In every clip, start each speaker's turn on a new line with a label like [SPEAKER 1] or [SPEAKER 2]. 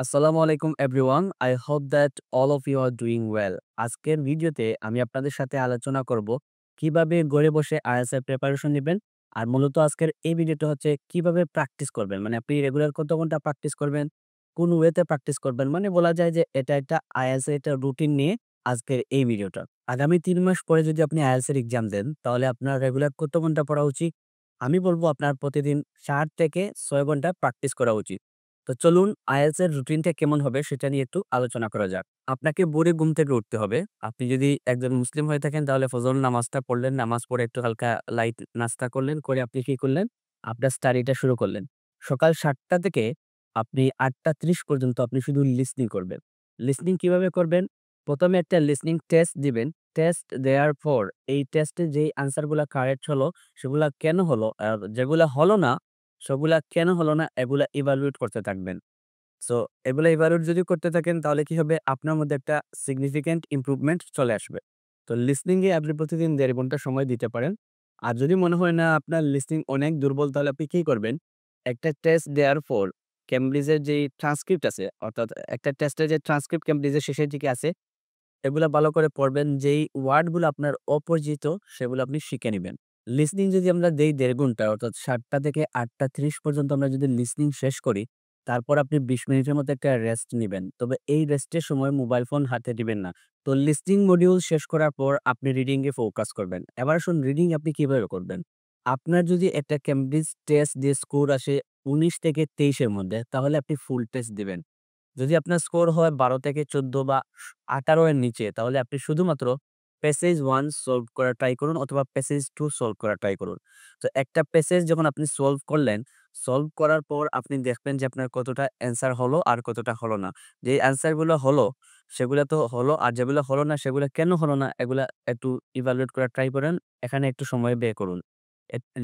[SPEAKER 1] আসসালামু আলাইকুম everyone. I hope that all of you are doing well. আজকের ভিডিওতে আমি আপনাদের সাথে আলোচনা করব কিভাবে ঘরে বসে IELTS এর প্রিপারেশন নিবেন। আর মূলত আজকের এই ভিডিওটা হচ্ছে কিভাবে প্র্যাকটিস করবেন। মানে আপনি রেগুলার কত ঘন্টা প্র্যাকটিস করবেন, কোন ওয়েতে প্র্যাকটিস করবেন। মানে বলা যায় যে এটা একটা IELTS এর একটা রুটিন নিয়ে আজকের এই ভিডিওটা। আগামী ৩ মাস পরে যদি আপনি IELTS এর এক্সাম দেন, তাহলে আপনার রেগুলার কত ঘন্টা পড়া উচিত? আমি বলব আপনার প্রতিদিন ৪ থেকে ৬ ঘন্টা প্র্যাকটিস করা উচিত। তো চলুন IELTS এর রুটিনটা কেমন হবে সেটা নিয়ে একটু আলোচনা করা যাক। আপনাকে ভোরে ঘুম থেকে উঠতে হবে। আপনি যদি একজন মুসলিম হয়ে থাকেন তাহলে ফজর নামাজটা পড়লেন, নামাজ পড়ে একটু হালকা লাইট নাস্তা করলেন, করে আপনি কি করলেন? আপনার স্টাডিটা শুরু করলেন। সকাল ৭টা থেকে আপনি ৮টা ৩০ পর্যন্ত আপনি শুধু লিসনিং করবেন। লিসনিং কিভাবে করবেন? ১ম এ একটা লিসনিং টেস্ট দিবেন। টেস্ট দেওয়ার পর এই টেস্টে যেই আনসার গুলা কারেক্ট হলো, সেগুলা কেন হলো? আর যেগুলা হলো না সবগুলা কেন হলো না এগুলা ইভালুয়েট করতে থাকবেন। সো এগুলা ইভালুয়েট যদি করতে থাকেন তাহলে কি হবে? আপনার মধ্যে একটা সিগনিফিক্যান্ট ইমপ্রুভমেন্ট চলে আসবে। তো লিসনিং এ আপনি প্রতিদিন ১.৫ ঘন্টা সময় দিতে পারেন। আর যদি মনে হয় না আপনার লিসনিং অনেক দুর্বল তাহলে আপনি কি করবেন? একটা টেস্ট দেওয়ার পর ক্যামব্রিজের যেই ট্রান্সক্রিপ্ট আছে অর্থাৎ একটা টেস্টের যে ট্রান্সক্রিপ্ট ক্যামব্রিজের শেষের দিকে আছে এগুলা ভালো করে পড়বেন। যেই ওয়ার্ডগুলো আপনার অপরিচিত সেগুলো আপনি শিখে নিবেন। লিসনিং যদি আমরা দেই ১.৫ ঘন্টা অর্থাৎ ৭টা থেকে ৮টা ৩০ পর্যন্ত আমরা যদি লিসনিং শেষ করি, তারপর আপনি ২০ মিনিটের মতো একটা রেস্ট নিবেন। তবে এই রেস্টের সময় মোবাইল ফোন হাতে দিবেন না। তো লিসনিং মডিউল শেষ করার পর আপনি রিডিং এ ফোকাস করবেন। এবার আসুন রিডিং আপনি কিভাবে করবেন? আপনার যদি একটা ক্যামব্রিজ টেস্ট দিয়ে স্কোর আসে ১৯ থেকে ২৩ এর মধ্যে তাহলে আপনি ফুল টেস্ট দিবেন। যদি আপনার স্কোর হয় ১২ থেকে ১৪ বা ১৮ এর নিচে তাহলে আপনি শুধুমাত্র প্যাসেজ 1 সলভ করার ট্রাই করুন অথবা প্যাসেজ 2 সলভ করার ট্রাই করুন। তো একটা প্যাসেজ যখন আপনি সলভ করলেন, সলভ করার পর আপনি দেখবেন যে আপনার কতটা অ্যান্সার হলো আর কতটা হলো না। যেই অ্যান্সার গুলো হলো সেগুলা তো হলো আর যেগুলো হলো না সেগুলা কেন হলো না এগুলা একটু ইভালুয়েট করার ট্রাই করেন। এখানে একটু সময় ব্যয় করুন।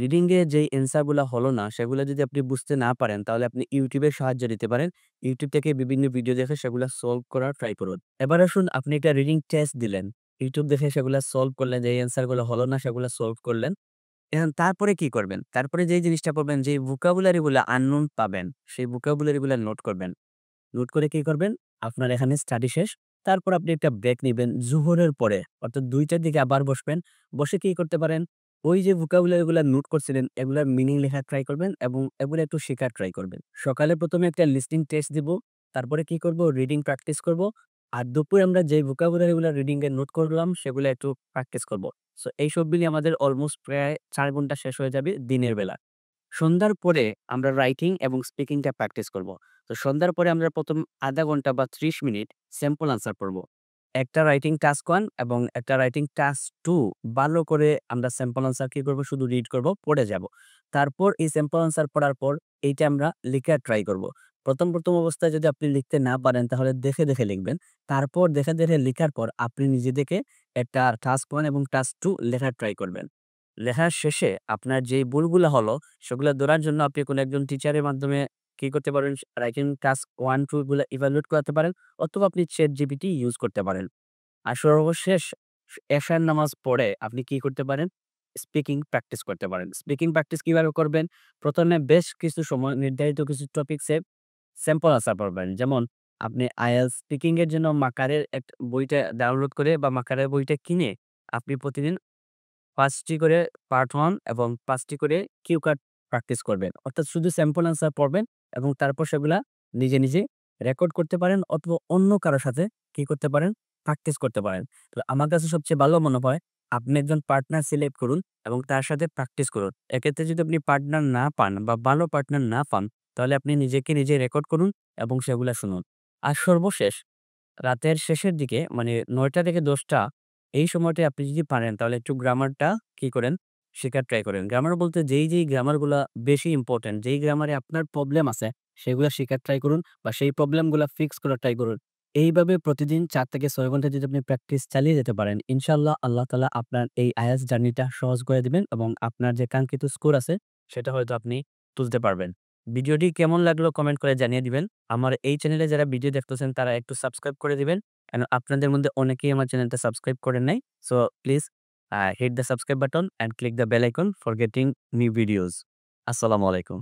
[SPEAKER 1] রিডিং এ যেই অ্যান্সার গুলা হলো না সেগুলা যদি আপনি বুঝতে না পারেন তাহলে আপনি YouTube এর সাহায্য নিতে পারেন। YouTube থেকে বিভিন্ন ভিডিও দেখে সেগুলা সলভ করার ট্রাই করুন। এবার আসুন আপনি একটা রিডিং টেস্ট দিলেন। YouTube দেখে সেগুলা সলভ করলেন, যেই অ্যান্সার গুলো হলো না সেগুলা সলভ করলেন। এখন তারপরে কি করবেন? তারপরে যেই জিনিসটা করবেন, যেই vocabulary গুলা unknown পাবেন, সেই vocabulary গুলা নোট করবেন। নোট করে কি করবেন? আপনার এখানে স্টাডি শেষ। তারপর আপনি একটা ব্রেক নিবেন জোহরের পরে। অর্থাৎ ২ টার দিকে আবার বসবেন। বসে কি করতে পারেন? ওই যে vocabulary গুলা নোট করছিলেন, এগুলার মিনিং লেখার ট্রাই করবেন এবং এগুলা একটু শেখার ট্রাই করবেন। সকালে ১ম এ একটা লিসনিং টেস্ট দিব। তারপরে কি করব? রিডিং প্র্যাকটিস করব। আর দুপুরে আমরা যে vocabulary গুলা রিডিং এ নোট করলাম, সেগুলা একটু প্র্যাকটিস করব। সো এই সব মিলিয়ে আমাদের অলমোস্ট প্রায় ৪ ঘন্টা শেষ হয়ে যাবে দিনের বেলা। সন্ধ্যার পরে আমরা রাইটিং এবং স্পিকিংটা প্র্যাকটিস করব। তো সন্ধ্যার পরে আমরা ১ম ০.৫ ঘন্টা বা ৩০ মিনিট স্যাম্পল আনসার পড়ব। একটা রাইটিং টাস্ক 1 এবং একটা রাইটিং টাস্ক 2 ভালো করে আমরা স্যাম্পল আনসার কি করব? শুধু রিড করব, পড়ে যাব। তারপর এই স্যাম্পল আনসার পড়ার পর এইটা আমরা লিখার ট্রাই করব। ১ম অবস্থায় যদি আপনি লিখতে না পারেন তাহলে দেখে লিখবেন। তারপর দেখে লিখার পর আপনি নিজে থেকে একটা টাস্ক 1 এবং টাস্ক 2 লেখার ট্রাই করবেন। লেখার শেষে আপনার যেই ভুলগুলা হলো সেগুলা ধরার জন্য আপনি কোনো একজন টিচারের মাধ্যমে কি করতে পারেন? রাইটিং টাস্ক 1, 2 গুলা ইভালুয়েট করাতে পারেন অথবা আপনি ChatGPT ইউজ করতে পারেন। আর সর্বশেষ এশার নামাজ পড়ে আপনি কি করতে পারেন? স্পিকিং প্র্যাকটিস করতে পারেন। স্পিকিং প্র্যাকটিস কিভাবে করবেন? ১ম এ বেশ কিছু সময় নির্ধারিত কিছু টপিকসে স্যাম্পল আনসার পড়বেন। যেমন আপনি IELTS স্পিকিং এর জন্য মাকারের বইটা ডাউনলোড করে বা মাকারের বইটা কিনে আপনি প্রতিদিন ৫ টি করে পার্ট 1 এবং ৫ টি করে কিউ কার্ড প্র্যাকটিস করবেন। অর্থাৎ শুধু স্যাম্পল অ্যান্সার পড়বেন এবং তারপর সেগুলা নিজে রেকর্ড করতে পারেন অথবা অন্য কারো সাথে কি করতে পারেন? প্র্যাকটিস করতে পারেন। তো আমার কাছে সবচেয়ে ভালো মনে হয় আপনি একজন পার্টনার সিলেক্ট করুন এবং তার সাথে প্র্যাকটিস করুন। এক্ষেত্রে যদি আপনি পার্টনার না পান বা ভালো পার্টনার না পান তাহলে আপনি নিজে রেকর্ড করুন এবং সেগুলা শুনুন। আর সর্বশেষ রাতের শেষের দিকে মানে ৯টা থেকে ১০টা এই সময়টায় আপনি যদি পারেন তাহলে একটু গ্রামারটা কি করেন? শেখার ট্রাই করেন। গ্রামার বলতে যেই গ্রামারগুলা বেশি ইম্পোর্টেন্ট, যেই গ্রামারে আপনার প্রবলেম আছে সেগুলা শেখার ট্রাই করুন বা সেই প্রবলেমগুলা ফিক্স করার ট্রাই করুন। এইভাবে প্রতিদিন ৪ থেকে ৬ ঘন্টা যদি আপনি প্র্যাকটিস চালিয়ে যেতে পারেন, ইনশাআল্লাহ আল্লাহ তাআলা আপনার এই IELTS জার্নিটা সহজ করে দিবেন এবং আপনার যে কাঙ্ক্ষিত স্কোর আছে সেটা হয়তো আপনি তুলতে পারবেন। ভিডিওটি কেমন লাগলো কমেন্ট করে জানিয়ে দিবেন। আমার এই চ্যানেলে যারা ভিডিও দেখতেছেন তারা একটু সাবস্ক্রাইব করে দিবেন। আপনাদের মধ্যে অনেকেই আমার চ্যানেলটা সাবস্ক্রাইব করেন নাই। So please hit the subscribe button and click the bell icon for getting new videos. Assalamu alaikum.